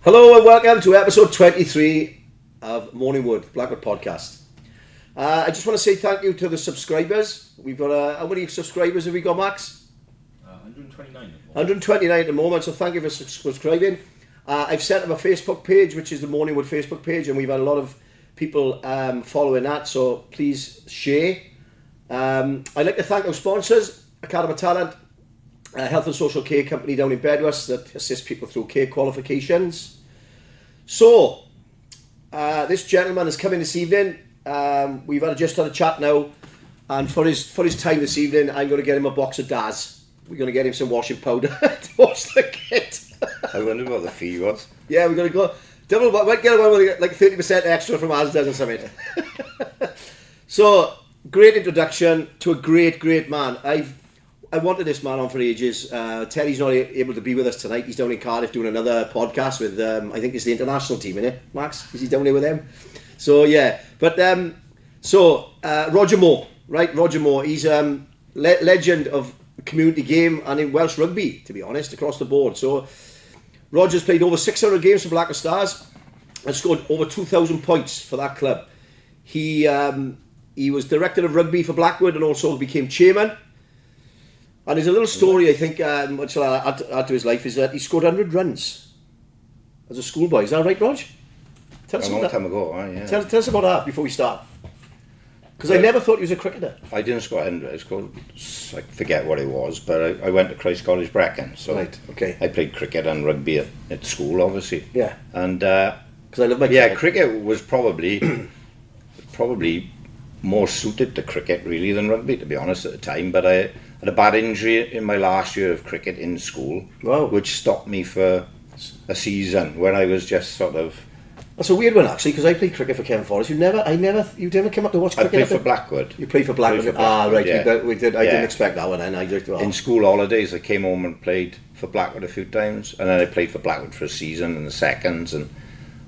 Hello and welcome to episode 23 of Morningwood, Blackwood Podcast. I just want to say thank you to the subscribers. We've got, how many subscribers have we got, Max? 129 at the moment. 129 at the moment, so thank you for subscribing. I've set up a Facebook page, which is the Morningwood Facebook page, and we've had a lot of people following that, so please share. I'd like to thank our sponsors, Academy Talent, a health and social care company down in Bedwas that assists people through care qualifications. So, this gentleman has come in this evening. We've just had a chat now, and for his time this evening, I'm going to get him a box of Daz. We're going to get him some washing powder to wash the kit. I wonder what the fee was. Yeah, we're going to go double. Might get one with like 30% extra from Asda or something. So, great introduction to a great man. I wanted this man on for ages. Terry's not able to be with us tonight. He's down in Cardiff doing another podcast with, I think it's the international team, isn't it, Max? Is he down there with them? So, yeah. But, Roger Moore, right? Roger Moore. He's legend of community game and in Welsh rugby, to be honest, across the board. So, Roger's played over 600 games for Blackwood Stars and scored over 2,000 points for that club. He was director of rugby for Blackwood and also became chairman. And there's a little story, I think, which I'll add to his life, is that he scored 100 runs as a schoolboy. Is that right, Rog? Tell us A long time ago, yeah. Tell us about that before we start. Because I never thought he was a cricketer. I didn't score 100. I scored, I forget what it was, but I went to Christ College Brecon. So Right, okay. I played cricket and rugby at school, obviously. Yeah. And Because I love my yeah, cricket. cricket was probably more suited to cricket really than rugby, to be honest, at the time. But I had a bad injury in my last year of cricket in school, Wow. which stopped me for a season when I was just sort of. That's a weird one, actually, because I played cricket for Kevin Forrest. You never came up to watch I cricket? played for Blackwood. You played for Blackwood? Right. Yeah. We did. I Yeah. didn't expect that one, and I just... In school holidays, I came home and played for Blackwood a few times, and then I played for Blackwood for a season in the seconds. And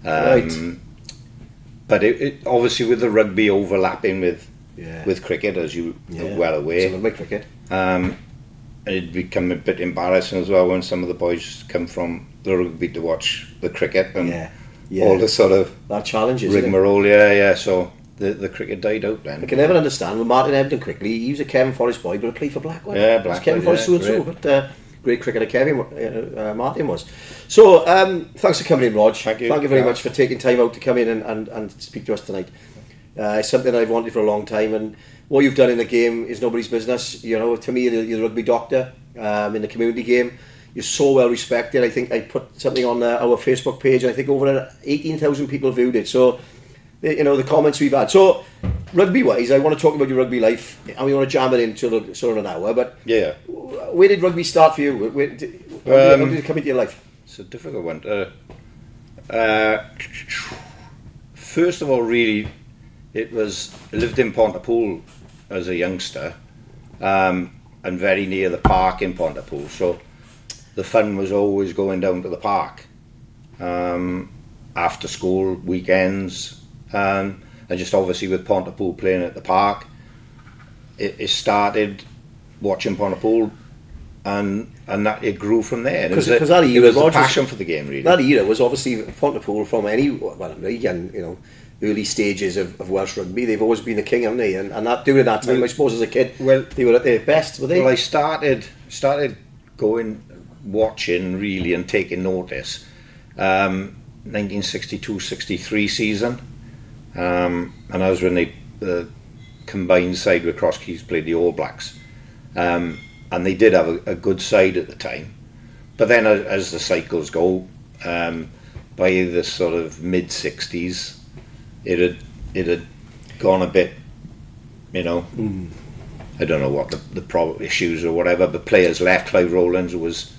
Right. But it obviously with the rugby overlapping with Yeah. cricket, as you Yeah. are well So I aware, love my cricket. it'd become a bit embarrassing as well when some of the boys come from the rugby to watch the cricket and all the sort of That challenge, isn't it? rigmarole. Yeah. So the cricket died out then. I can never understand with Martin Ebden quickly. He was a Kevin Forrest boy, but he played for Blackwood. Yeah, It was Blackwood, Kevin Forrest yeah, so and so, great. but great cricketer Kevin Martin was. So thanks for coming in, Rog. Thank you. Thank you very much for taking time out to come in and speak to us tonight. It's something I've wanted for a long time, and what you've done in the game is nobody's business. You know, to me, you're the rugby doctor in the community game. You're so well respected. I think I put something on our Facebook page, and I think over 18,000 people viewed it. So, you know, the comments we've had. So, rugby-wise, I want to talk about your rugby life, and we want to jam it into sort of an hour. But Yeah. where did rugby start for you? How did it come into your life? It's a difficult one. First of all, really, I lived in Pontypool as a youngster, and very near the park in Pontypool. So the fun was always going down to the park after school, weekends, and just obviously with Pontypool playing at the park, it started watching Pontypool. And that it grew from there. Because it was a passion for the game, really. That era was obviously Pontypool from early stages of Welsh rugby. They've always been the king, haven't they? And that during that time, I suppose as a kid, they were at their best, were they? Well, I started going, watching really and taking notice. 1962-63 season, and I was when the combined side with Cross Keys played the All Blacks. And they did have a good side at the time, but then as the cycles go, by the sort of mid 60s, it had gone a bit, you know. I don't know what the problem issues or whatever, but players left. Clive Rowlands, who was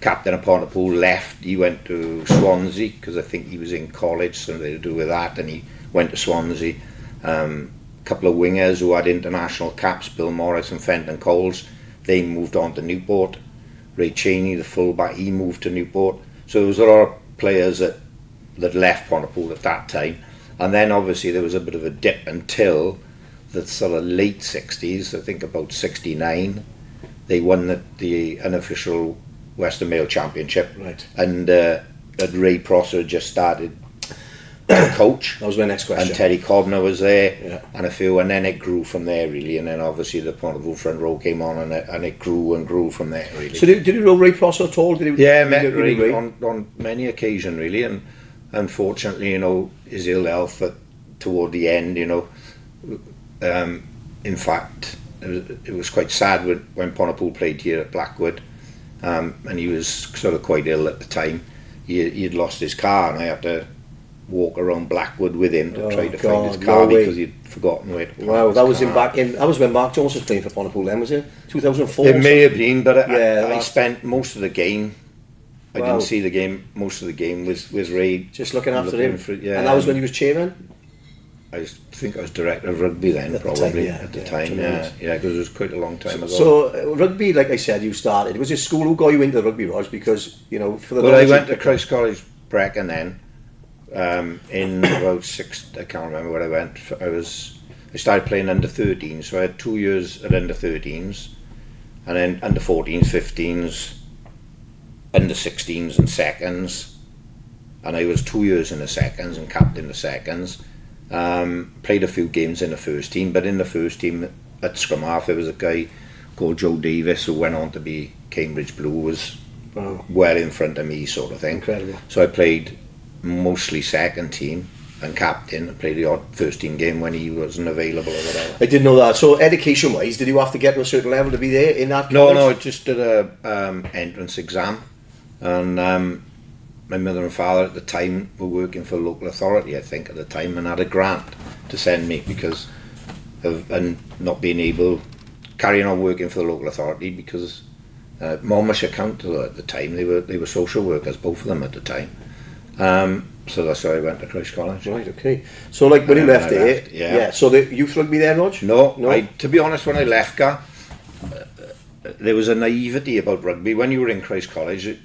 captain of Pontypool, left. He went to Swansea because I think he was in college, something to do with that, and he went to Swansea. A couple of wingers who had international caps, Bill Morris and Fenton Coles. They moved on to Newport. Ray Cheney, the fullback, he moved to Newport. So there was a lot of players that left Pontypool at that time. And then obviously there was a bit of a dip until the sort of late 60s, I think about 69. They won the unofficial Western Male Championship. Right. And Ray Prosser had just started to coach. That was my next question. And Terry Cobner was there, Yeah. and a few, and then it grew from there really. And then obviously the Pontypool front row came on, and it grew and grew from there really. So did you know Ray Prosser at all? Did he, Yeah, I met did you Ray know on many occasions really, and unfortunately, you know, his ill health toward the end, you know, in fact, it was quite sad when Pontypool played here at Blackwood, and he was sort of quite ill at the time. He'd lost his car, and I had to walk around Blackwood with him to try to find his car because he'd forgotten where to park Wow, his that was car. that was when Mark Jones was playing for Pontypool then, was it? 2004? It may have been, but Yeah, I spent most of the game. I Wow. didn't see the game. Most of the game was Ray. Just looking after him. Yeah, And that was when he was chairman? I think I was director of rugby then, At the probably time, yeah, at the yeah, time. tremendous. Yeah, because it was quite a long time ago. So rugby, like I said, you started. Was it school who got you into rugby, Rog? Because, you know, for the Well, I knowledge went you- to Christ College Brecon then. In about I can't remember where I went. I started playing under 13, so I had 2 years at under 13s, and then under 14s, 15s, under 16s and seconds, and I was 2 years in the seconds and captain the seconds. Played a few games in the first team, but in the first team at scrum half there was a guy called Joe Davis who went on to be Cambridge Blue, was Wow, well in front of me sort of thing. incredible. So I played mostly second team and captain. I played the odd first team game when he wasn't available or whatever. I didn't know that. So education-wise, did you have to get to a certain level to be there in that No, college? I just did a entrance exam, and my mother and father at the time were working for a local authority, I think, at the time, and had a grant to send me because of and not being able carrying on working for the local authority because Monmouthshire Council at the time they were social workers, both of them at the time. So that's why I went to Christ College. Right, okay. So like when you And left I there, left, yeah. so the youth rugby there, Rog? No, No? to be honest, when I left, there was a naivety about rugby. When you were in Christ College,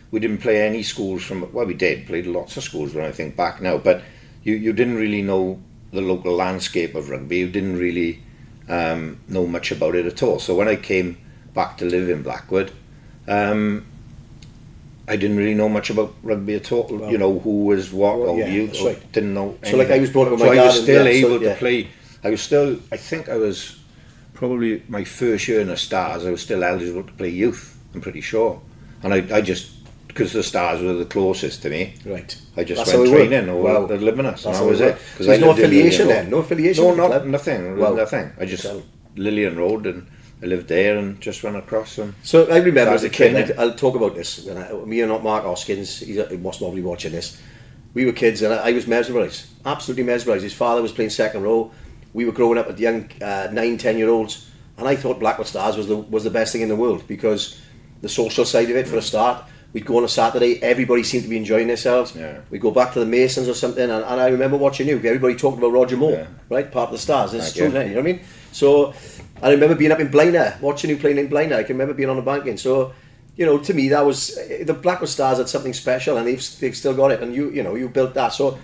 we didn't play any schools from, well, we played lots of schools when I think back now, but you didn't really know the local landscape of rugby. You didn't really know much about it at all. So when I came back to live in Blackwood, I didn't really know much about rugby at all. Well, you know, who was what, well, or yeah, you that's right. didn't know So like I was brought up with so my I dad. was still and, able yeah. to play. I think I was probably my first year in the Stars, I was still eligible to play youth, I'm pretty sure. And I just, because the Stars were the closest to me, Right. I just That's how went it worked. training over Wow. the Libanus, and That's that how was it it. worked. 'Cause There's I no lived in affiliation Lillian then? No affiliation Road. with the No, club? nothing, Wow. nothing. I just, So- Lillian Road, and I lived there and just went across and So I remember as a Started kid, training. I'll talk about this. Me and Mark Hoskins, he must not be watching this. We were kids and I was mesmerised, absolutely mesmerised. His father was playing second row. We were growing up at young 9, 10-year-olds, and I thought Blackwood Stars was the best thing in the world because the social side of it for a start. We'd go on a Saturday, everybody seemed to be enjoying themselves. Yeah. We'd go back to the Masons or something, and I remember watching you. Everybody talked about Roger Moore, Yeah. right? Part of the Stars. It's Thank true, you. then, you know what I mean? So I remember being up in Blaina, watching you playing in Blaina. I can remember being on the banking. So, you know, to me, that was the Blackwood Stars had something special, and they've still got it. And you built that. So,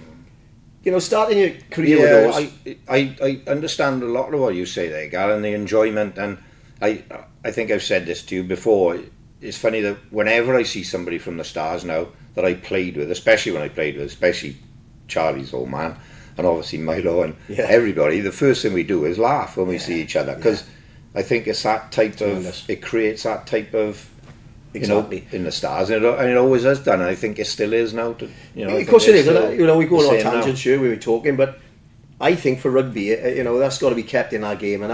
you know, starting your career with those. I understand a lot of what you say there, Gar, and the enjoyment. And I think I've said this to you before. It's funny that whenever I see somebody from the Stars now that I played with, especially Charlie's old man, and obviously Milo and Yeah. everybody, the first thing we do is laugh when we see each other because I think it's that type Tremendous. of, it creates that type of, Exactly. in the Stars, and it always has done. And I think it still is now. Of course it is. Still And, you know, we go the on same now. tangents here when we're talking, but I think for rugby, you know, that's got to be kept in our game. And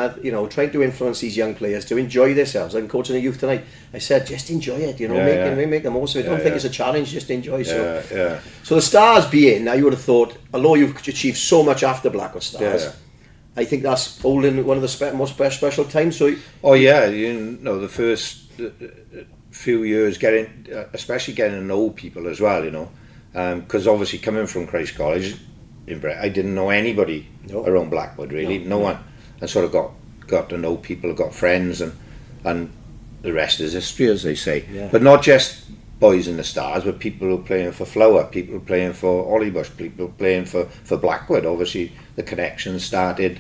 trying to influence these young players to enjoy themselves. I'm coaching the youth tonight. I said, just enjoy it. You know, make the most of it. Don't think it's a challenge. Just enjoy. Yeah. So the Stars being, now you would have thought, although you've achieved so much after Blackwood Stars, Yeah. I think that's holding one of the most special times. So Oh yeah, you know, the first few years especially getting to know people as well, you know, because obviously coming from Christ College in I didn't know anybody No. around Blackwood really, no one, and sort of got to know people, got friends, and the rest is history, as they say. Yeah. But not just boys in the Stars, but people who are playing for Flower, people who are playing for Ollybush, people who are playing for Blackwood. Obviously the connection started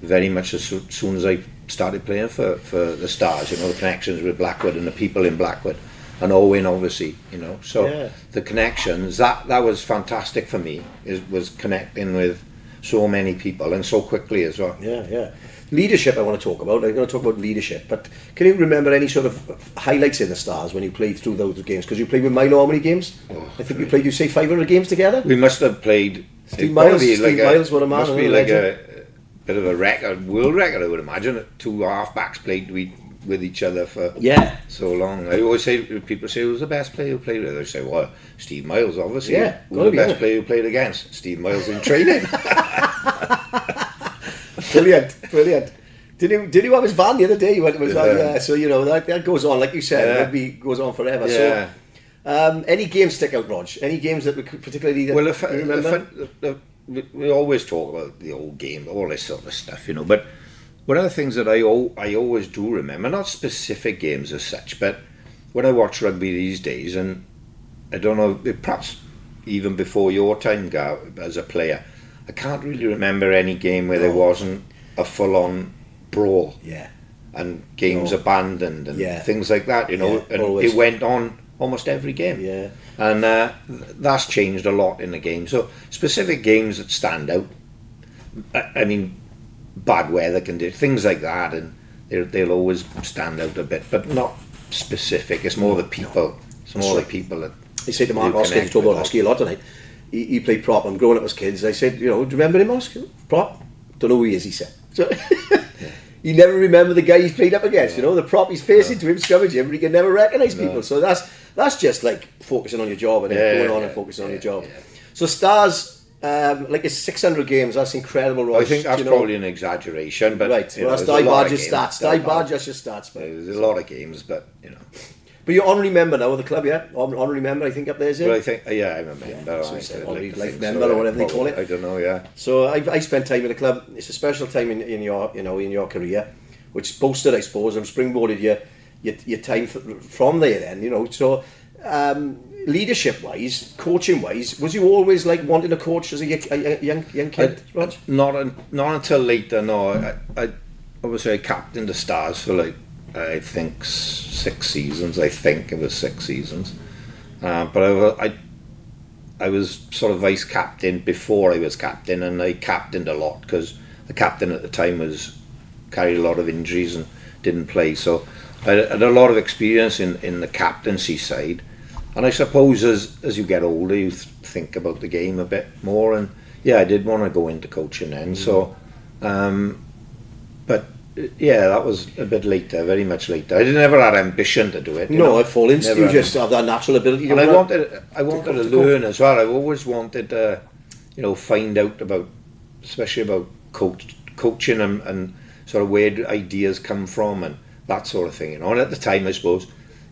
very much as soon as I started playing for the Stars, you know, the connections with Blackwood and the people in Blackwood. and Owen, obviously, So Yeah. the connections, that was fantastic for me, was connecting with so many people and so quickly as well. Yeah. Leadership I want to talk about. I'm going to talk about leadership, but can you remember any sort of highlights in the Stars when you played through those games? Because you played with Milo how many games? I think you played, you say 500 games together? We must have played... Steve Miles, Miles, what a man. Must be like a bit of a record, world record, I would imagine. Two half-backs played with each other for so long. I always say, people say, who's the best player who played with? I say, well, Steve Miles, obviously. Yeah, who's the best player who played against? Steve Miles in training. Brilliant. Did you have his van the other day? When it was so that goes on, like you said, rugby goes on forever. Yeah. So, any games stick out, Rog? Any games that particularly well, you remember? we always talk about the old game, all this sort of stuff, But one of the things that I always do remember, not specific games as such, but when I watch rugby these days, and I don't know, perhaps even before your time, Gav, as a player, I can't really remember any game where there wasn't a full-on brawl. Yeah. And games abandoned and things like that, And always. it went on almost every game. Yeah. And that's changed a lot in the game. So specific games that stand out, I mean, bad weather conditions, things like that, and they'll always stand out a bit, but not specific. It's more the people. It's more the people that... I said to Mark Oskey, we talk about Oskey a lot tonight. He played prop. I'm growing up as kids. I said, do you remember him, Oskey? Prop? Don't know who he is, he said. So he never remember the guy he's played up against. The prop he's facing to him, scrummaging, but he can never recognise people. So that's just like focusing on your job and going on and focusing on your job. Yeah. So Stars, like it's 600 games. That's incredible, Ross. I think that's probably an exaggeration, but right. Well, that's Di Badger's stats. Di Badger's your stats, but there's a lot of games, but But you're honorary member now of the club, yeah? Honorary member, I think, up there, is it? Well, I think, I'm a member. Honorary life member, or whatever they call it. I don't know, yeah. So I spent time in the club. It's a special time in your in your career, which boosted, I suppose, and springboarded your time from there. Then, So leadership wise, coaching wise, was you always like wanting to coach as a young kid, Rog? Not until later. No, I obviously I captained the Stars for like, I think 6 seasons. I think it was 6 seasons, but I was sort of vice captain before I was captain, and I captained a lot because the captain at the time carried a lot of injuries and didn't play. So I had a lot of experience in the captaincy side, and I suppose as you get older, you think about the game a bit more. And I did want to go into coaching then. So, but. Yeah, that was a bit later, very much later. I never had ambition to do it. I fall into you just have that natural ability. And I wanted to learn as well. I've always wanted to, find out about, especially about coaching and sort of where ideas come from and that sort of thing. And at the time, I suppose,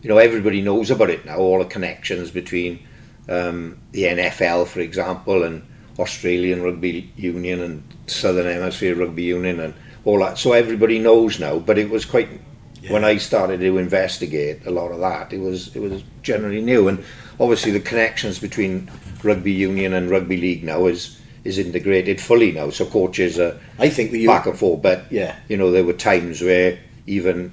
everybody knows about it now. All the connections between the NFL, for example, and Australian Rugby Union and Southern Hemisphere Rugby Union and all that, so everybody knows now. But it was quite when I started to investigate a lot of that, it was generally new. And obviously the connections between rugby union and rugby league now is integrated fully now. So coaches are back and forth. But there were times where even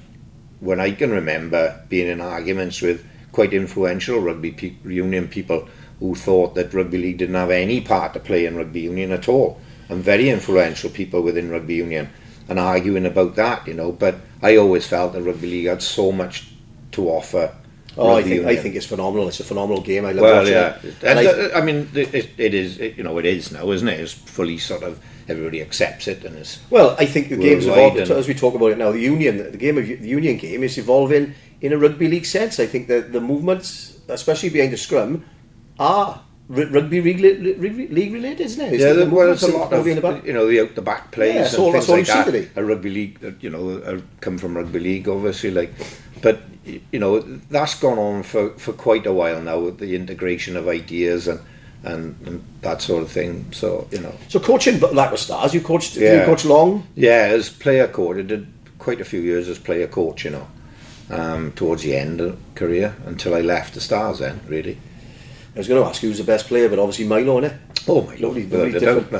when I can remember being in arguments with quite influential rugby union people who thought that rugby league didn't have any part to play in rugby union at all, and very influential people within rugby union. And arguing about that, but I always felt that rugby league had so much to offer. I think it's phenomenal. It's a phenomenal game. I love watching it. I mean, it is. It is now, isn't it? It's fully sort of everybody accepts it, and it's. Well, I think the game's evolved as we talk about it now. The union game is evolving in a rugby league sense. I think that the movements, especially behind the scrum, are rugby league related, isn't it? There's a lot of the out the back plays and things like that. A rugby league, come from rugby league, obviously. But that's gone on for quite a while now with the integration of ideas and that sort of thing. So So coaching, like with Stars, you coached. Did you coach long? Yeah, as player coach, I did quite a few years as player coach. Towards the end of career until I left the Stars. Then really. I was going to ask you who's the best player, but obviously Milo, innit? Oh, Milo. Nobody different.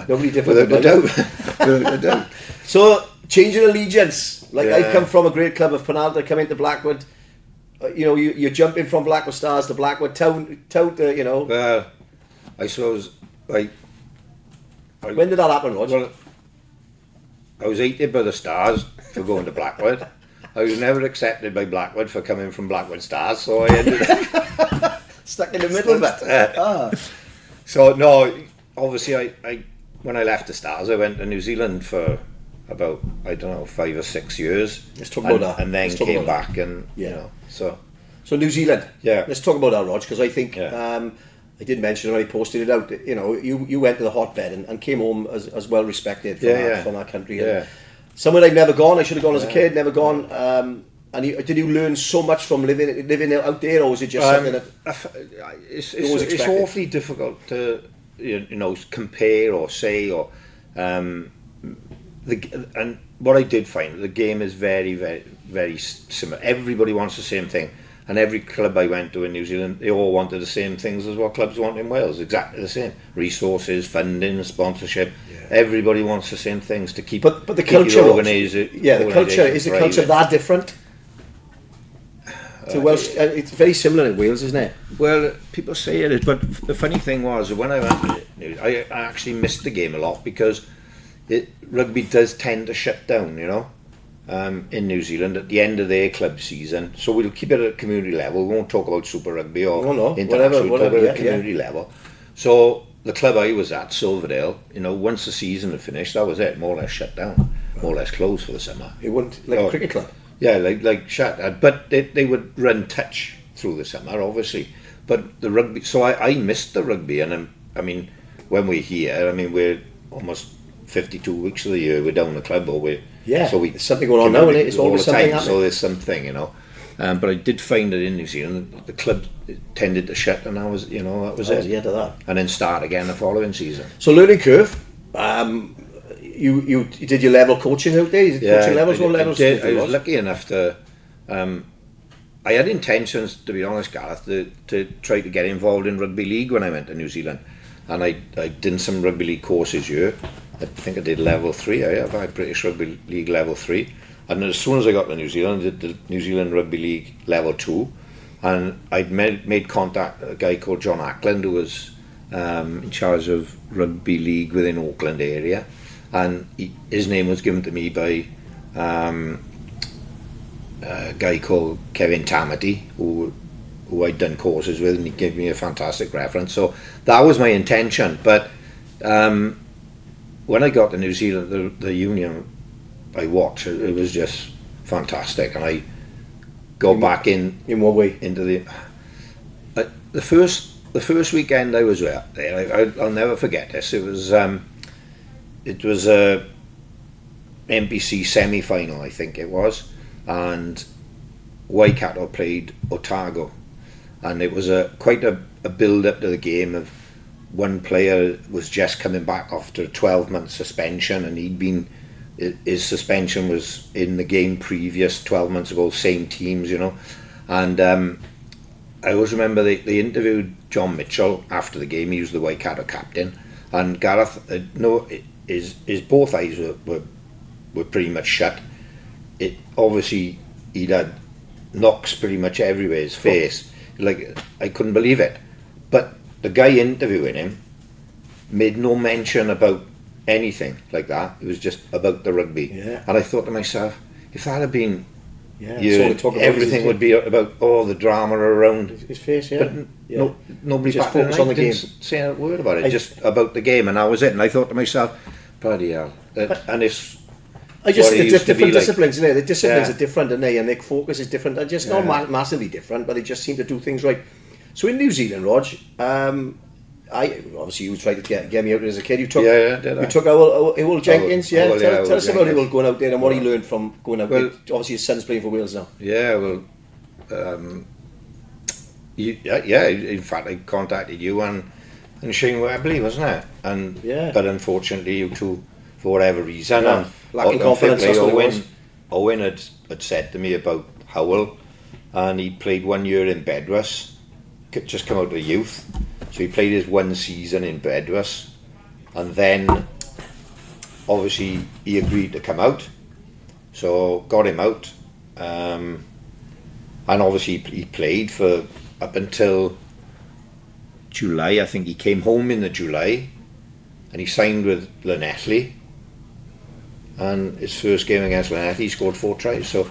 Without a doubt. So, changing allegiance. I've come from a great club of Penalty, come into Blackwood. you're jumping from Blackwood Stars to Blackwood Town, Well, I suppose, when did that happen, Rog? Well, I was hated by the Stars for going to Blackwood. I was never accepted by Blackwood for coming from Blackwood Stars, so I ended up stuck in the middle bit. So no, obviously I when I left the Stars, I went to New Zealand for about 5 or 6 years. Let's talk about that. And then came back and so New Zealand. Yeah. Let's talk about that, Rog, because I think Yeah. I did mention when I posted it out. You went to the hotbed and came home as well respected from our country. Yeah. Somewhere I'd never gone. I should have gone as a kid. Never gone. And did you learn so much from living out there, or was it just something that it's awfully difficult to compare or say or and what I did find, the game is very, very, very similar. Everybody wants the same thing, and every club I went to in New Zealand, they all wanted the same things as what clubs want in Wales. Exactly the same: resources, funding, sponsorship. Yeah. Everybody wants the same things to keep. But the culture, the culture is the culture that different? To Welsh, it's very similar in Wales, isn't it? Well, people say it is, but the funny thing was when I went, I actually missed the game a lot because rugby does tend to shut down, in New Zealand at the end of their club season. So we'll keep it at community level. We won't talk about Super Rugby or international. We'll talk about at community level. So the club I was at, Silverdale, once the season had finished, that was it. More or less shut down, more or less closed for the summer. It wouldn't a cricket club. Yeah, like shut. But they would run touch through the summer, obviously. But the rugby, so I missed the rugby, and when we're here, we're almost 52 weeks of the year we're down the club, or there's something going on now, isn't it? It's always something happening. So there's something, but I did find that in New Zealand the club tended to shut, and that was it. That was the end of that, and then start again the following season. So learning curve. You did your level coaching out there? You did coaching levels? What levels? I was lucky enough to. I had intentions, to be honest, Gareth, to try to get involved in rugby league when I went to New Zealand, and I did some rugby league courses here. I think I did level 3. I had British Rugby League level 3, and as soon as I got to New Zealand, I did the New Zealand Rugby League level 2, and I'd made contact with a guy called John Ackland, who was in charge of rugby league within Auckland area. And his name was given to me by a guy called Kevin Tamati, who I'd done courses with, and he gave me a fantastic reference. So that was my intention. But when I got to New Zealand, the union I watched, it was just fantastic. And I got back in what way? Into the first weekend I was there. I'll never forget this. It was a NPC semi-final, I think it was, and Waikato played Otago, and it was quite a build-up to the game. Of one player was just coming back after a 12-month suspension, and his suspension was in the game previous 12 months ago, same teams, and I always remember they interviewed John Mitchell after the game. He was the Waikato captain, and Gareth, his both eyes were pretty much shut. Obviously he'd had knocks pretty much everywhere his face. Like, I couldn't believe it. But the guy interviewing him made no mention about anything like that. It was just about the rugby. Yeah. And I thought to myself, if that had been everything would be about all the drama around his face, but nobody just back focused on the game, say a word about it, just about the game, and that was it. And I thought to myself, bloody hell, and it's different disciplines, isn't it? The disciplines are different, and their focus is different. They're just not massively different, but they just seem to do things right. So in New Zealand, Rog, obviously you tried to get me out as a kid. You took Ewell Jenkins, Tell us about Ewell going out there and what he learned from going out there. Obviously his son's playing for Wales now. Yeah, well, in fact I contacted you and Shane Webley, wasn't it? And but unfortunately you two, for whatever reason, and lacking confidence. Owen had said to me about Howell, and he played 1 year in Bedwas, just come out of youth. So he played his one season in Bedwas, and then obviously he agreed to come out. So got him out, and obviously he played for up until July. I think he came home in the July, and he signed with Llanelli. And his first game against Llanelli, he scored 4 tries. So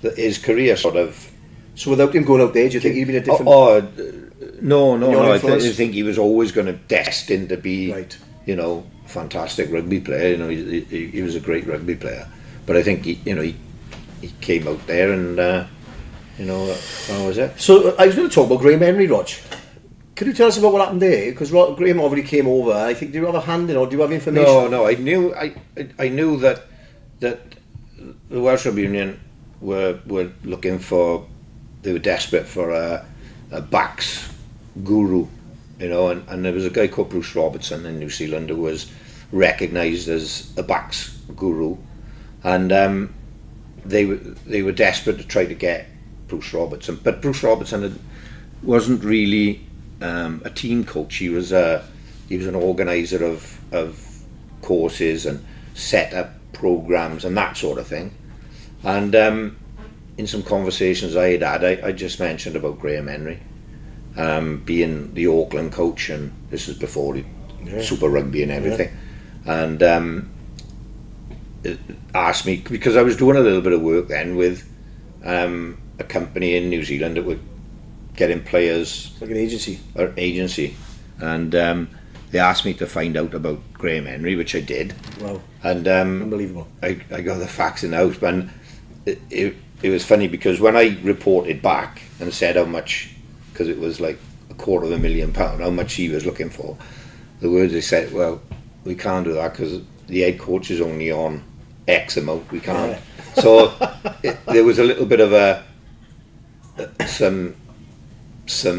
his career sort of. So without him going out there, do you think he'd been a different? No. I think he was always going to destined to be, right. You know, fantastic rugby player. You know, he was a great rugby player. But I think he came out there and you know, that was it. So I was going to talk about Graham Henry, Rog. Could you tell us about what happened there? Because Graham already came over. I think, do you have a hand in, or do you have information? No. I knew that the Welsh Rugby Union were looking for. They were desperate for a backs guru, you know, and there was a guy called Bruce Robertson in New Zealand who was recognised as a backs guru, and they were desperate to try to get Bruce Robertson, but Bruce Robertson wasn't really a team coach. He was an organizer of courses and set up programs and that sort of thing. And in some conversations I just mentioned about Graham Henry being the Auckland coach, and this was before Super Rugby and everything. And it asked me, because I was doing a little bit of work then with a company in New Zealand that were getting players, like an agency, and they asked me to find out about Graham Henry, which I did. Wow. And unbelievable. I got the facts in the house, and it was funny because when I reported back and said how much, because it was like £250,000, how much he was looking for, the words they said, well, we can't do that because the head coach is only on X amount, we can't. Yeah. So there was a little bit of some sort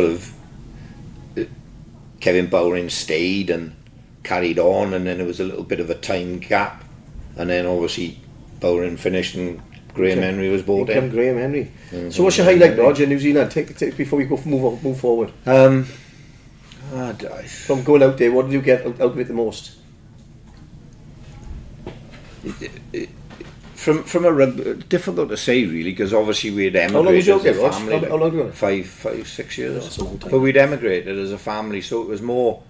of Kevin Bowring stayed and carried on, and then there was a little bit of a time gap, and then obviously Bowring finished and Graham Henry was brought in. Graham Henry. So what's your highlight, Roger, in New Zealand? Take before we go move forward. From going out there, what did you get out of it the most? From a rugby, difficult to say really, because obviously we'd emigrated as a family. How long ago? 5-6 years. But we'd emigrated as a family, so it was more,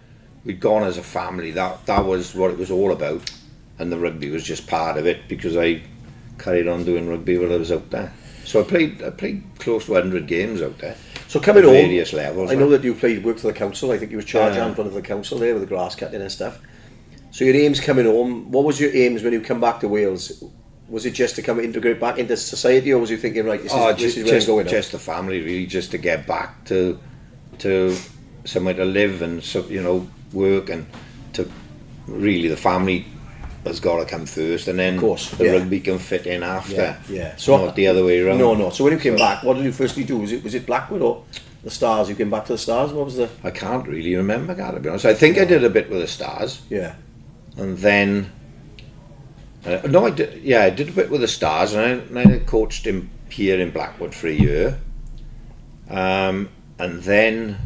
we'd gone as a family. That was what it was all about, and the rugby was just part of it, because I carried on doing rugby while I was out there. So I played close to 100 games out there. So coming home, various levels. I know that you worked for the council. I think you were charge hand for the council there with the grass cutting and stuff. So your aims coming home, what was your aims when you come back to Wales? Was it just to come integrate back into society, or was you thinking, right, this is where I'm going now? Just the family, really, just to get back to somewhere to live and, so, you know, work, and to really the family has got to come first, and then the rugby can fit in after. Yeah. So not the other way around. No. So when you came back, what did you firstly do? Was it Blackwood or the Stars? You came back to the Stars. What was the? I can't really remember, to be honest. I think I did a bit with the Stars. Yeah. And then. I did. Yeah, I did a bit with the Stars, and I coached him here in Blackwood for a year. And then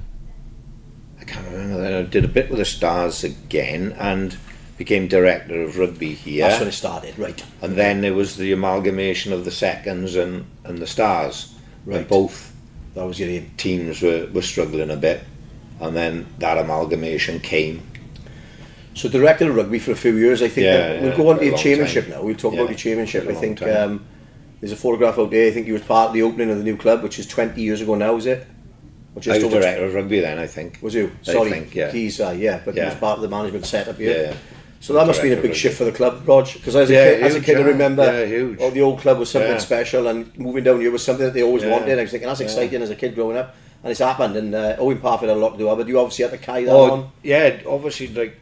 I can't remember. Then I did a bit with the Stars again, and became director of rugby here. That's when it started, right? And then there was the amalgamation of the Seconds and the Stars. Right. And both that was your aim. Teams were struggling a bit, and then that amalgamation came. So director of rugby for a few years, I think. We'll go on to your chairmanship now. We'll talk about your chairmanship. I think there's a photograph out there. I think you was part of the opening of the new club, which is 20 years ago now, is it? I was director of rugby then, I think. Was you? Sorry, I think, but you was part of the management setup here. Yeah. So that must have been a big shift for the club, Rog. Because as a kid, I remember the old club was something special, and moving down here was something that they always wanted. I was thinking that's exciting as a kid growing up. And it's happened, and Owen Parfitt had a lot to do with it, but you obviously had to carry that on. Yeah, obviously, like,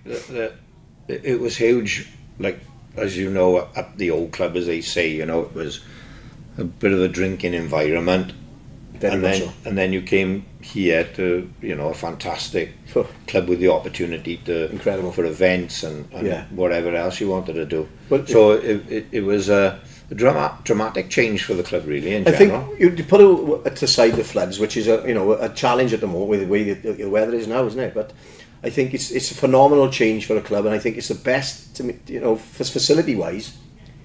it was huge, like, as you know, at the old club, as they say, you know, it was a bit of a drinking environment. And then you came here to, you know, a fantastic club with the opportunity to, incredible, for events and whatever else you wanted to do. But so it was a dramatic change for the club, really, in general. I think you put aside the floods, which is a challenge at the moment with the way the weather is now, isn't it? But I think it's a phenomenal change for the club, and I think it's the best, for facility wise.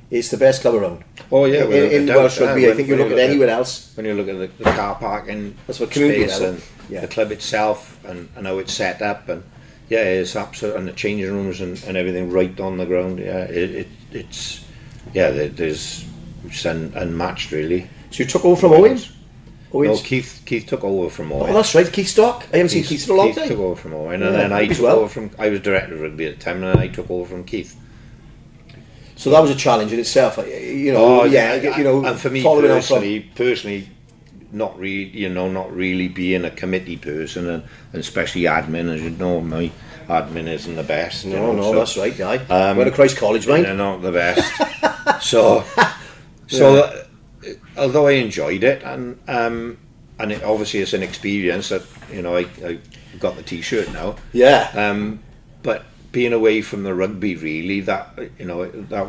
it's the best club around. Oh yeah, in Welsh rugby, I think you look at anywhere else. When you look at the car parking, that's what community space and the club itself and how it's set up, and yeah, it's absolute, and the changing rooms and everything right on the ground. Yeah, it's there's it's unmatched really. So you took over from Owens? No, Keith took over from Owen. Oh, that's right, Keith Stock. I haven't seen Keith for a long time. Keith took over from Owen, and then I took over from. I was director of rugby at the time, and then I took over from Keith. So that was a challenge in itself, you know. And for me personally, not really being a committee person, and especially admin, as you know, my admin isn't the best. No, that's right, guy. Went to Christ College, right? They're not the best. so, although I enjoyed it, and obviously it's an experience that I got the T-shirt now. Yeah. But being away from the rugby, really, that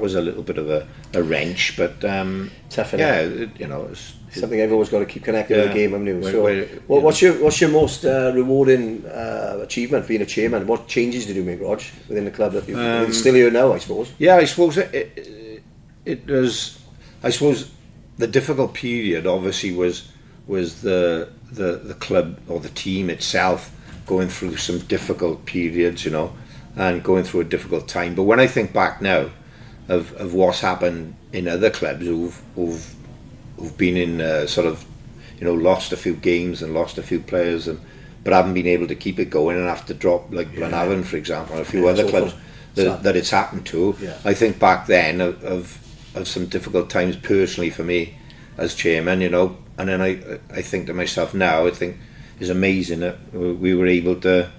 was a little bit of a wrench, but tough. It's something I've always got to keep connected with the game. I'm new. What's your most rewarding achievement being a chairman? What changes did you make, Rog, within the club that you're still here now, I suppose? Yeah, I suppose it was. I suppose the difficult period obviously was the club or the team itself going through some difficult periods, and going through a difficult time. But when I think back now of what's happened in other clubs who've been in lost a few games and lost a few players, but haven't been able to keep it going and have to drop, like Glenavon, for example, and a few other clubs that it's happened to. Yeah. I think back then of some difficult times personally for me as chairman, and then I think to myself now, I think it's amazing that we were able to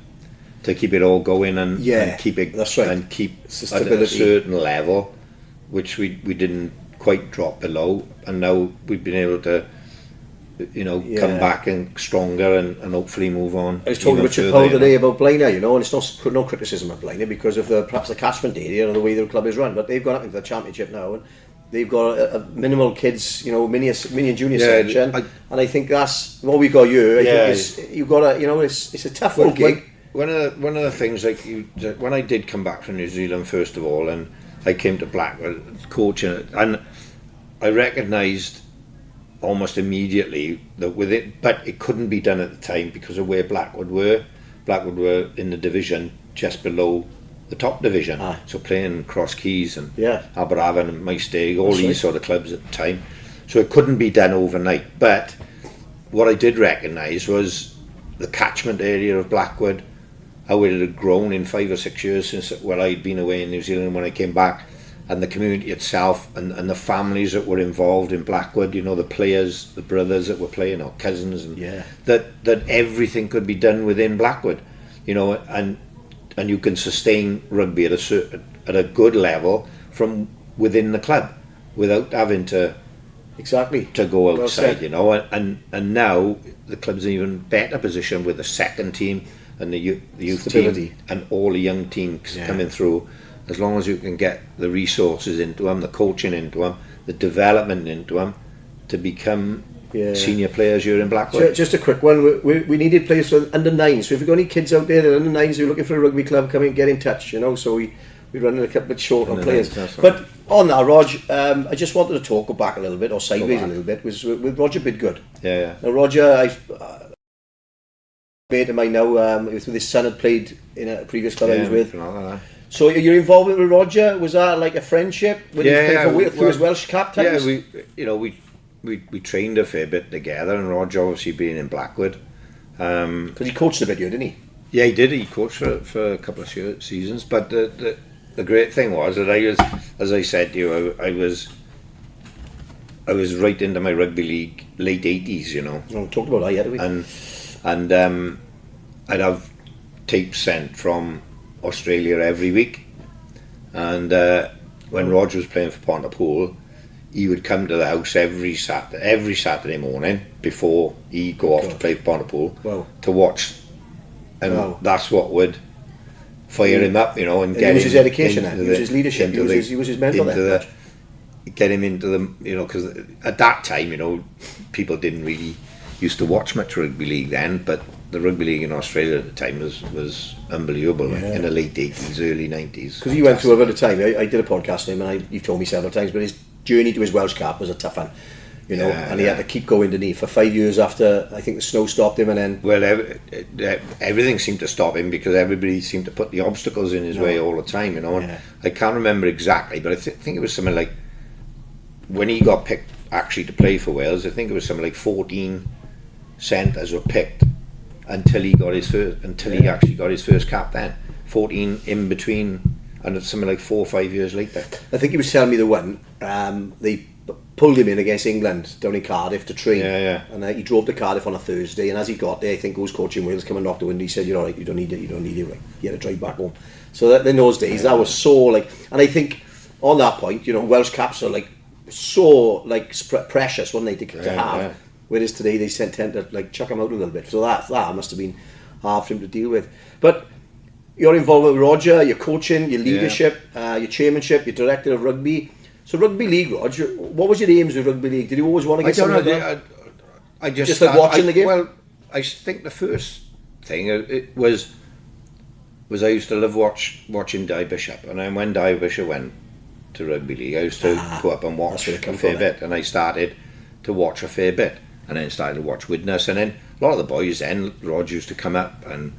keep it all going and keep it, that's right, and keep at a certain level, which we didn't quite drop below, and now we've been able to come back and stronger and hopefully move on. I was talking to Richard Powell today about Blaenau, and it's no criticism of Blaenau because of perhaps the catchment area and the way the club is run, but they've gone up into the championship now, and they've got a minimal kids, mini and junior section, and I think that's what we got you. I think you've got it's a tough little gig. One of the things, when I did come back from New Zealand first of all, and I came to Blackwood coaching, and I recognised almost immediately that with it, but it couldn't be done at the time because of where Blackwood were. Blackwood were in the division just below the top division, so playing Cross Keys and Aberafan and Maesteg, all these sort of clubs at the time. So it couldn't be done overnight. But what I did recognise was the catchment area of Blackwood, how it had grown in 5 or 6 years since I'd been away in New Zealand when I came back, and the community itself and the families that were involved in Blackwood, the players, the brothers that were playing, or cousins, and that everything could be done within Blackwood, and you can sustain rugby at a good level from within the club without having to go outside, and now the club's in an even better position with the second team and the youth team and all the young teams coming through. As long as you can get the resources into them, the coaching into them, the development into them, to become senior players here in Blackwood. Just a quick one. We needed players for under 9s. So if you've got any kids out there that are under 9s who are looking for a rugby club, come and get in touch. So we run a couple of short on players. But on that, Rog, I just wanted to go back a little bit, or sideways a little bit, was with Roger Bidgood. Yeah. Now Roger, mate of mine now, it was with his son, had played in a previous club I was with. So your involvement with Roger, was that like a friendship? When he played for his Welsh cap times? Yeah, we trained a fair bit together, and Roger obviously being in Blackwood. Because he coached a bit here, didn't he? Yeah, he did. He coached for a couple of seasons. But the great thing was that I was, as I said to you, I was right into my rugby league late 80s, Oh, we talked about that, didn't we? And I'd have tapes sent from Australia every week, and when Roger was playing for Pontypool, he would come to the house every Saturday morning before he'd go off to play for Pontypool to watch, and that's what would fire him up, and get his education, he was his leadership, he was his mentor there. Get him into the, because at that time, people didn't really used to watch much rugby league then, but the rugby league in Australia at the time was unbelievable, in the late 80s, early 90s. Because he went through a bit of time. I did a podcast with him, and you've told me several times, but his journey to his Welsh cap was a tough one, you know, and he had to keep going, didn't he, for 5 years after, I think the snow stopped him, and then... Well, everything seemed to stop him because everybody seemed to put the obstacles in his way all the time, you know, and I can't remember exactly, but I think it was something like, when he got picked actually to play for Wales, I think it was something like 14 centres were picked until he actually got his first cap then. 14 in between, and it's something like 4 or 5 years later. I think he was telling me the one, they pulled him in against England down in Cardiff to train. And he drove to Cardiff on a Thursday, and as he got there, I think who's coaching Wales come and knocked the window. He said, "You're all right, you don't need it, right? You had to drive back home." So that in those days, that was so like, and I think on that point, you know, Welsh caps are like so like precious, weren't they, to have? Whereas today they tend to like chuck them out a little bit. So that must have been hard for him to deal with. But you're involved with Roger, your coaching, your leadership, your chairmanship, your director of rugby. So rugby league, Roger, what was your aims with rugby league? Did you always want to get something like that? I just like watching the game? Well, I think the first thing it was I used to love watching Di Bishop, and then when Di Bishop went to rugby league, I used to go up and watch a fair bit, and I started to watch a fair bit, and then started to watch Widnes, and then a lot of the boys then, Rog used to come up, and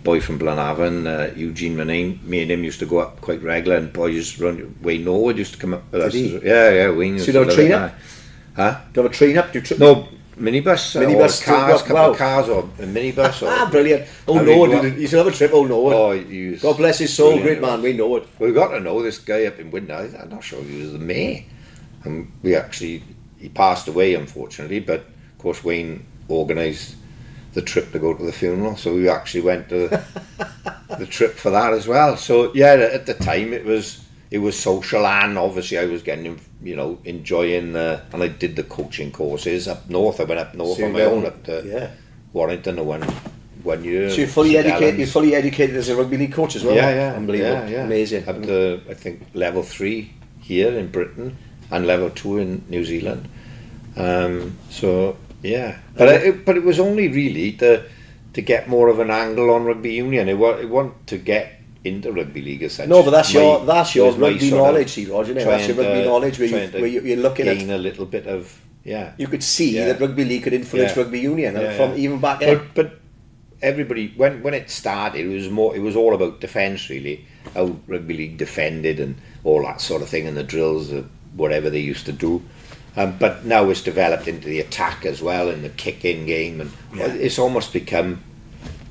boy from Blanavon, Eugene Manine, me and him used to go up quite regular, and boys run Wayne Norwood used to come up with us. Yeah, Wayne used to do a train up? Huh? Do you have a train up? No, minibus or cars, couple of cars or a minibus. Brilliant. Norwood, you should have a trip, Norwood. God bless his soul, great man, Wayne Norwood. We got to know this guy up in Widnes. I'm not sure he was the mayor. And he passed away, unfortunately, but of course Wayne organised the trip to go to the funeral, so we actually went to the trip for that as well. So at the time it was social, and obviously I was getting, you know, enjoying and I did the coaching courses up north. I went up north on my own up to Warrington one year. So you're fully educated as a rugby league coach as well? Yeah. Unbelievable. Yeah. Amazing. Up to, I think, level 3 here in Britain and level 2 in New Zealand. But it was only really to get more of an angle on rugby union. It want to get into rugby league as such. No, but that's your rugby knowledge, see, Roger. That's your rugby knowledge where you're looking at a little bit of You could see that rugby league could influence rugby union from even back then. But everybody when it started, it was all about defence really, how rugby league defended and all that sort of thing, and the drills, whatever they used to do. But now it's developed into the attack as well, and the kick-in game, and it's almost become,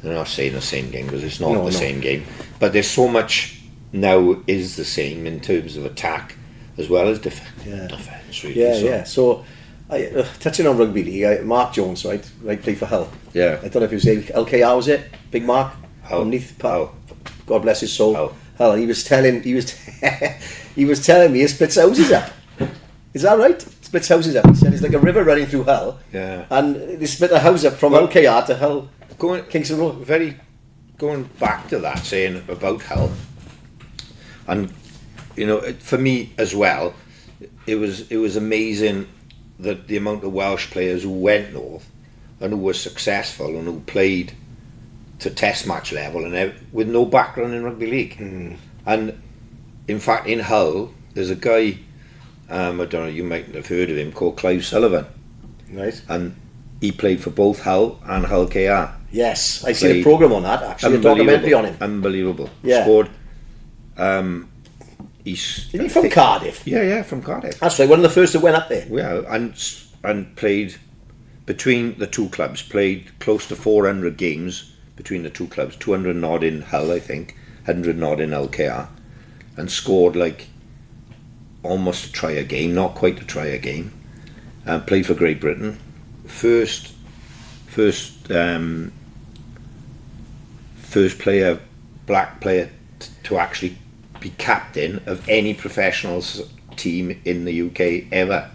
I'm not saying the same game because it's not the same game, but there's so much now is the same in terms of attack as well as defence really. So touching on rugby league, Mark Jones, right, played for Hull. I don't know if it was LKR, was it? Big Mark? Hull. God bless his soul. Hull. And he was telling me he splits houses up. Is that right? Splits houses up. He said it's like a river running through Hull. And they split the house up from LKR to Hull. Kingston Road. Going back to that, saying about Hull, and you know, for me as well, it was amazing that the amount of Welsh players who went north and who were successful and who played to test match level and with no background in rugby league. And in fact, in Hull, there's a guy, I don't know, you might have heard of him, called Clive Sullivan. Right. And he played for both Hull and Hull KR. Yes, I seen a programme on that, actually, a documentary on him. Unbelievable. Yeah. Scored. Isn't he from Cardiff? Yeah, from Cardiff. That's right, one of the first that went up there. Yeah, and played between the two clubs, played close to 400 games between the two clubs, 200 and odd in Hull, I think, 100 and odd in LKR, and scored like almost a try a game, not quite a try a game, and played for Great Britain. First player, black player, to actually be captain of any professional team in the UK ever.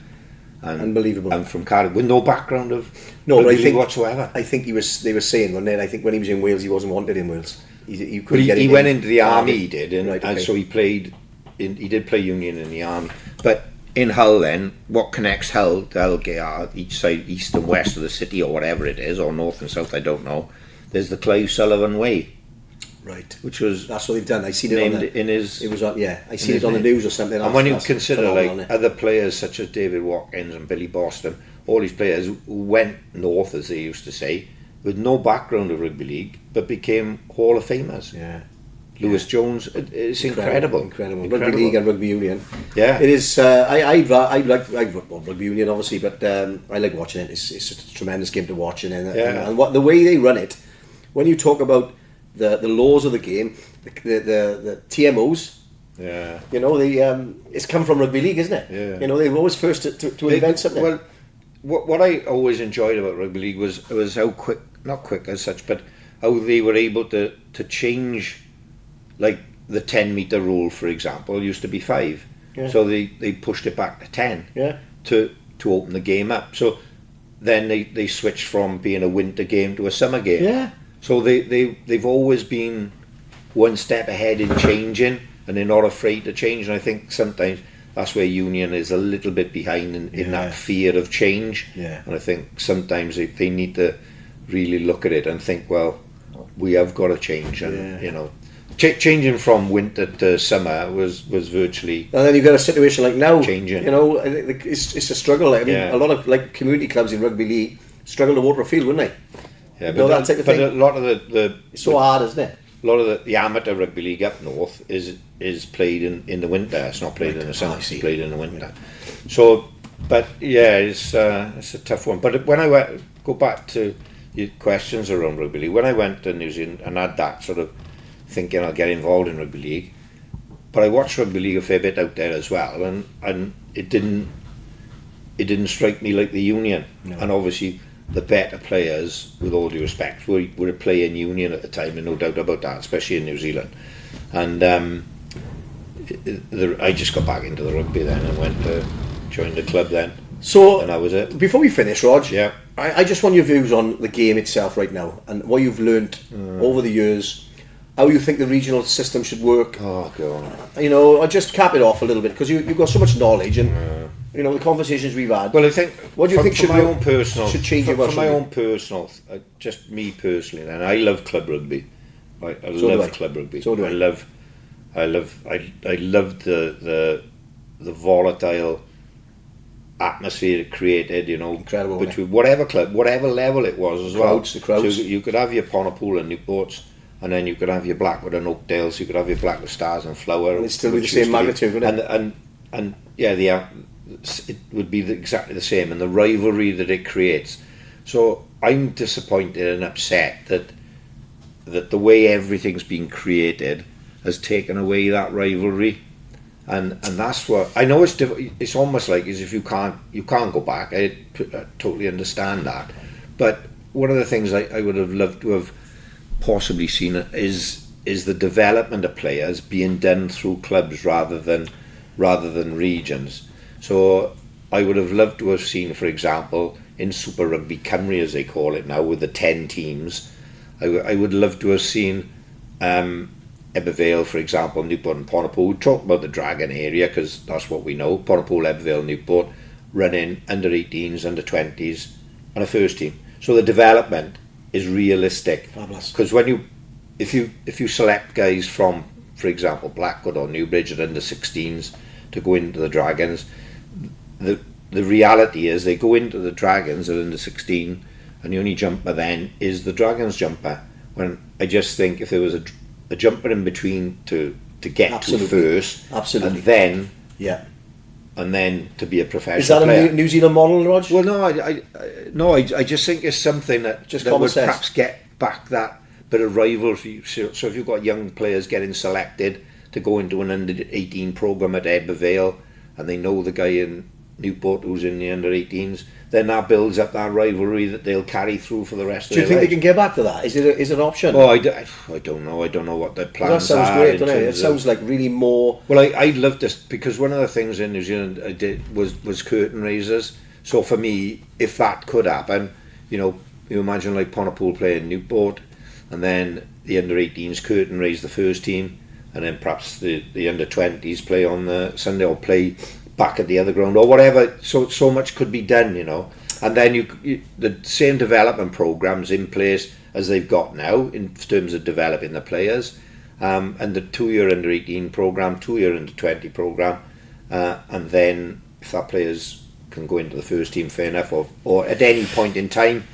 And, unbelievable. And from Cardiff, with no background of rugby league whatsoever. I think they were saying, wasn't it? I think when he was in Wales, he wasn't wanted in Wales. He went into the army, he did, and so he played. He did play union in the army, but in Hull then, what connects Hull to LKR, each side, east and west of the city or whatever it is, or north and south, I don't know, there's the Clive Sullivan Way. Right. Which was that's what they've done. I seen it named on the, in his... It was on, yeah, I seen it on the news or something. And when you that's consider phenomenal, like other players such as David Watkins and Billy Boston, all these players who went north, as they used to say, with no background of rugby league, but became Hall of Famers. Yeah. Lewis Jones, it's incredible. Rugby league and rugby union. Yeah, it is. I like rugby union obviously, but I like watching it. It's a tremendous game to watch, and what the way they run it. When you talk about the laws of the game, the TMOs. Yeah. You know, it's come from rugby league, isn't it? Yeah. You know, they were always first to invent something. Well, what I always enjoyed about rugby league was how quick, not quick as such, but how they were able to change. Like the 10-metre rule, for example, used to be 5. Yeah. So they pushed it back to 10 to open the game up. So then they switched from being a winter game to a summer game. Yeah. So they've always been one step ahead in changing, and they're not afraid to change. And I think sometimes that's where union is a little bit behind in that fear of change. Yeah. And I think sometimes they need to really look at it and think, well, we have got to change, and you know. Changing from winter to summer was virtually. And then you've got a situation like now. Changing. You know, it's a struggle. I mean, a lot of like community clubs in rugby league struggle to water a field, wouldn't they? Yeah, but that type of thing. A lot of the it's so hard, isn't it? A lot of the amateur rugby league up north is played in the winter. It's not played in the summer. It's played in the winter. So, but yeah, it's a tough one. But when I go back to your questions around rugby league, when I went to New Zealand and had that sort of thinking I'll get involved in rugby league, but I watched rugby league a fair bit out there as well, and it didn't strike me like the union. No. And obviously the better players, with all due respect, were playing union at the time, and no doubt about that, especially in New Zealand. And I just got back into the rugby then and went to join the club then. So, and that was it. Before we finish, Rog, yeah, I just want your views on the game itself right now and what you've learnt over the years. How you think the regional system should work? Oh, go on. You know, I'll just cap it off a little bit because you've got so much knowledge and you know the conversations we've had. Well, I think what do you think should my own personal should change for my own personal, just me personally. And I love club rugby. I love club rugby. So do I. I love the volatile atmosphere it created. You know, incredible. Between whatever club, whatever level it was as well. The crowds. So you could have your Pontypool and Newports. And then you could have your Blackwood and Oakdales, you could have your Blackwood Stars and Flower. And it's still the same magnitude, wouldn't it? And yeah, it would be exactly the same, and the rivalry that it creates. So I'm disappointed and upset that the way everything's been created has taken away that rivalry, and that's what I know. It's almost like as if you can't go back. I totally understand that, but one of the things I would have loved to have possibly seen it is the development of players being done through clubs rather than regions. So I would have loved to have seen, for example, in Super Rugby Cymru, as they call it now, with the 10 teams, I would love to have seen Ebbw for example, Newport and Pontypool. We talk about the Dragon area because that's what we know. Pontypool, Ebbw, Newport running under 18s, under 20s and a first team. So the development is realistic, because if you select guys from, for example, Blackwood or Newbridge at under 16s to go into the Dragons, the reality is they go into the Dragons at under 16 and the only jumper then is the Dragons jumper, when I just think if there was a jumper in between to get to first, and then to be a professional Is that player. A New Zealand model, Rog? Well, no, I just think it's something that would perhaps get back that bit of rivalry. So if you've got young players getting selected to go into an under-18 programme at Ebbw, and they know the guy in Newport who's in the under-18s, then that builds up that rivalry that they'll carry through for the rest of their lives. Do you think they can get back to that? Is it an option? Oh, I don't know. I don't know what their plans are. That sounds great, doesn't it? It sounds like really more... Well, I love this, because one of the things in New Zealand I did was curtain raisers. So for me, if that could happen, you know, you imagine like Pontypool playing Newport, and then the under-18s curtain raise the first team, and then perhaps the under-20s play on the Sunday, or play back at the other ground or whatever. So much could be done, you know. And then the same development programs in place as they've got now in terms of developing the players, and the 2-year under 18 program, 2-year under 20 program, and then if that players can go into the first team, fair enough, or at any point in time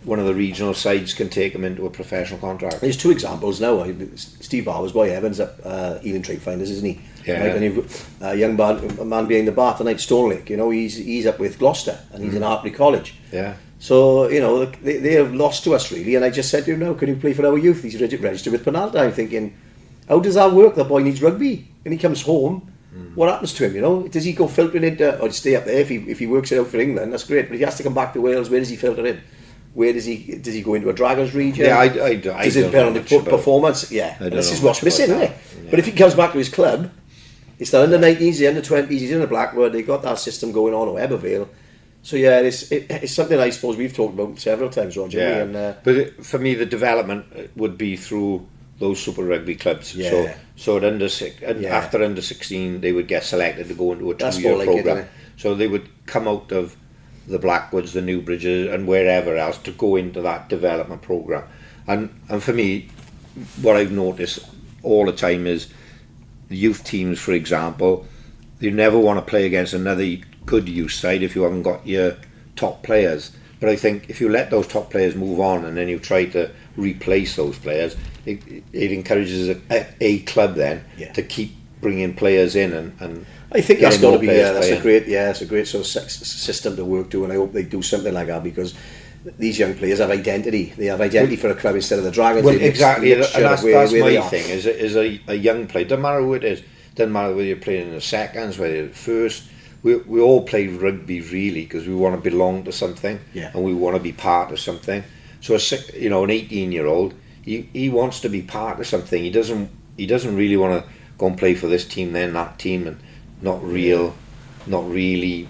one of the regional sides can take them into a professional contract. There's 2 examples now. Steve Barber's boy Evans up Ealing Trade Finders, isn't he? Yeah. Right? And you've a young man behind the bar tonight, Stonelake. You know, he's up with Gloucester and he's in Hartley College. Yeah. So you know they have lost to us really. And I just said to him, "No, can you play for our youth?" He's registered with Penalty. I'm thinking, how does that work? The boy needs rugby, and he comes home. What happens to him? You know, does he go filtering into or stay up there if he works it out for England? That's great. But if he has to come back to Wales, where does he filter in? Where does he go into a Dragons region? Yeah, I does it depend on the performance? Yeah, this is what's missing, isn't it? Yeah. But if he comes back to his club, it's the under 19s, the under 20s. He's in the Blackwood. They got that system going on, or Ebervale. So yeah, it's something I suppose we've talked about several times, Roger. Yeah, but for me, the development would be through those Super Rugby clubs. Yeah. So at after under 16, they would get selected to go into a 2-year like program. So they would come out of the Blackwoods, the Newbridges, and wherever else to go into that development program. And for me, what I've noticed all the time is the youth teams, for example, you never want to play against another good youth side if you haven't got your top players. But I think if you let those top players move on and then you try to replace those players, it encourages a club then to keep bringing players in and I think that's got to be it's a great sort of system to work to, and I hope they do something like that because these young players have identity. They have identity for a club instead of the Dragons. Well, exactly, and that's my thing. Is a young player. Doesn't matter who it is. Doesn't matter whether you're playing in the seconds, whether you're the first. We all play rugby really because we want to belong to something, and we want to be part of something. So an 18-year-old, he wants to be part of something. He doesn't really want to go and play for this team, then that team, and not really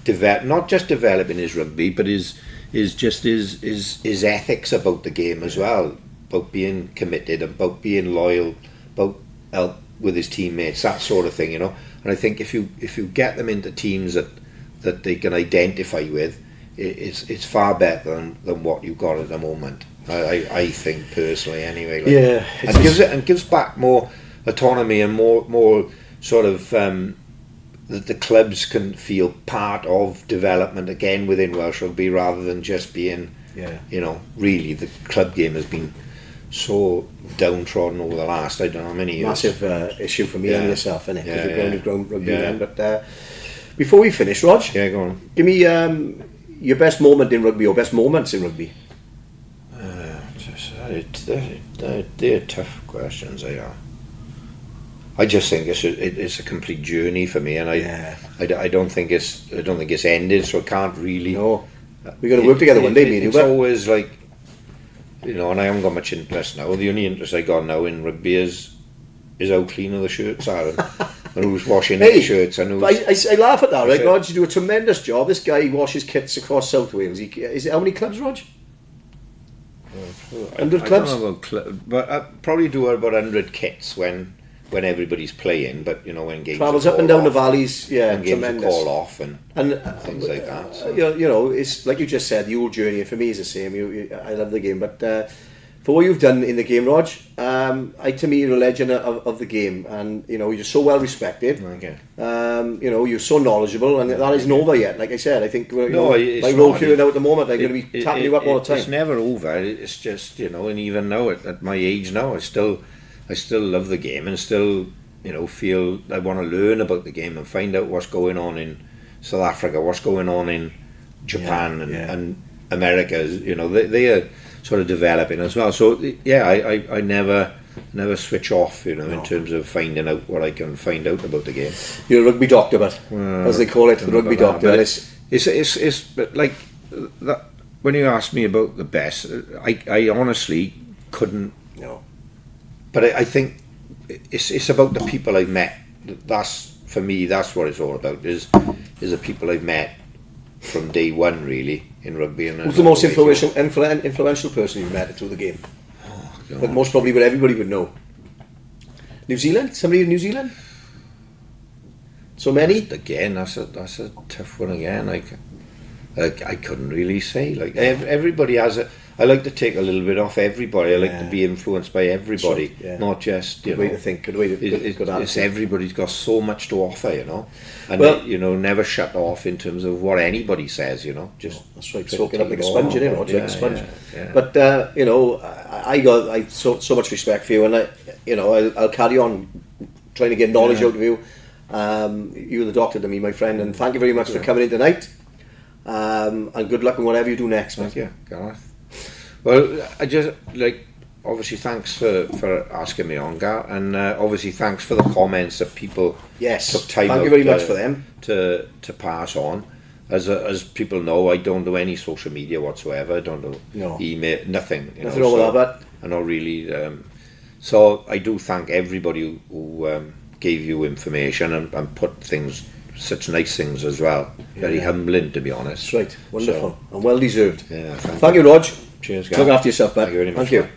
not just developing his rugby, but his ethics about the game as well, about being committed, about being loyal, about help with his teammates, that sort of thing, you know. And I think if you get them into teams that they can identify with, it's far better than what you've got at the moment. I think personally, anyway. And gives back more autonomy and more sort of that the clubs can feel part of development again within Welsh rugby rather than just being, really the club game has been so downtrodden over the last, I don't know how many years. Massive issue for me and yourself, isn't it? Because we've grown rugby then. But before we finish, Rog, go on. Give me your best moment in rugby or best moments in rugby. They're tough questions. They are. I just think it's a complete journey for me, and I don't think it's ended, so I can't really. No, we're going to work together one day, me and you. It's always like, and I haven't got much interest now. The only interest I got now in rugby is how clean the shirts are and who's washing the shirts. And who's, I laugh at that, right, Rog? You do a tremendous job. This guy washes kits across South Wales. How many clubs, Rog? 100 clubs? I don't know about but I probably do about 100 kits when everybody's playing, but when games travels up and down the valleys, when games tremendous. Call off and things like that. So. It's like you just said, the old journey for me is the same. I love the game, but for what you've done in the game, Rog, to me you're a legend of the game, and you're so well respected. Okay. You're so knowledgeable, and that isn't over yet. Like I said, I think my it's role here now at the moment, I'm going to be tapping you up all the time. It's never over. It's just and even now at my age now, I still love the game and still feel I want to learn about the game and find out what's going on in South Africa, what's going on in Japan and America. They are sort of developing as well. So I never switch off. In terms of finding out what I can find out about the game. You're a rugby doctor, but as they call it, the rugby doctor. It's but like that. When you ask me about the best, I honestly couldn't. No. But I think it's about the people I've met. That's for me. That's what it's all about. Is the people I've met from day one, really, in rugby. And who's the most influential person you've met through the game? But most probably, what everybody would know. New Zealand? Somebody in New Zealand? So many? Again, that's a tough one again. I couldn't really say. Like everybody has a. I like to take a little bit off everybody. I like to be influenced by everybody, not just good way to think. Good way to it's everybody's got so much to offer, and never shut off in terms of what anybody says, Just that's right. Soak it up like a sponge, like a sponge. Yeah. But I so much respect for you, and I'll carry on trying to get knowledge out of you. You're the doctor to me, my friend, and thank you very much for coming in tonight. And good luck in whatever you do next. Thank you, Gareth. Well, I just obviously thanks for asking me on, Gar, and obviously thanks for the comments that people took time thank out you very much for them to pass on. As people know, I don't do any social media whatsoever. I don't do email, nothing. Nothing wrong with that. I not really. So I do thank everybody who gave you information and put such nice things as well. Very humbling, to be honest. That's right. Wonderful. And well deserved. Yeah. Thank you, Rog. Cheers, guys. Look after yourself, bud. Thank you very much. Thank you.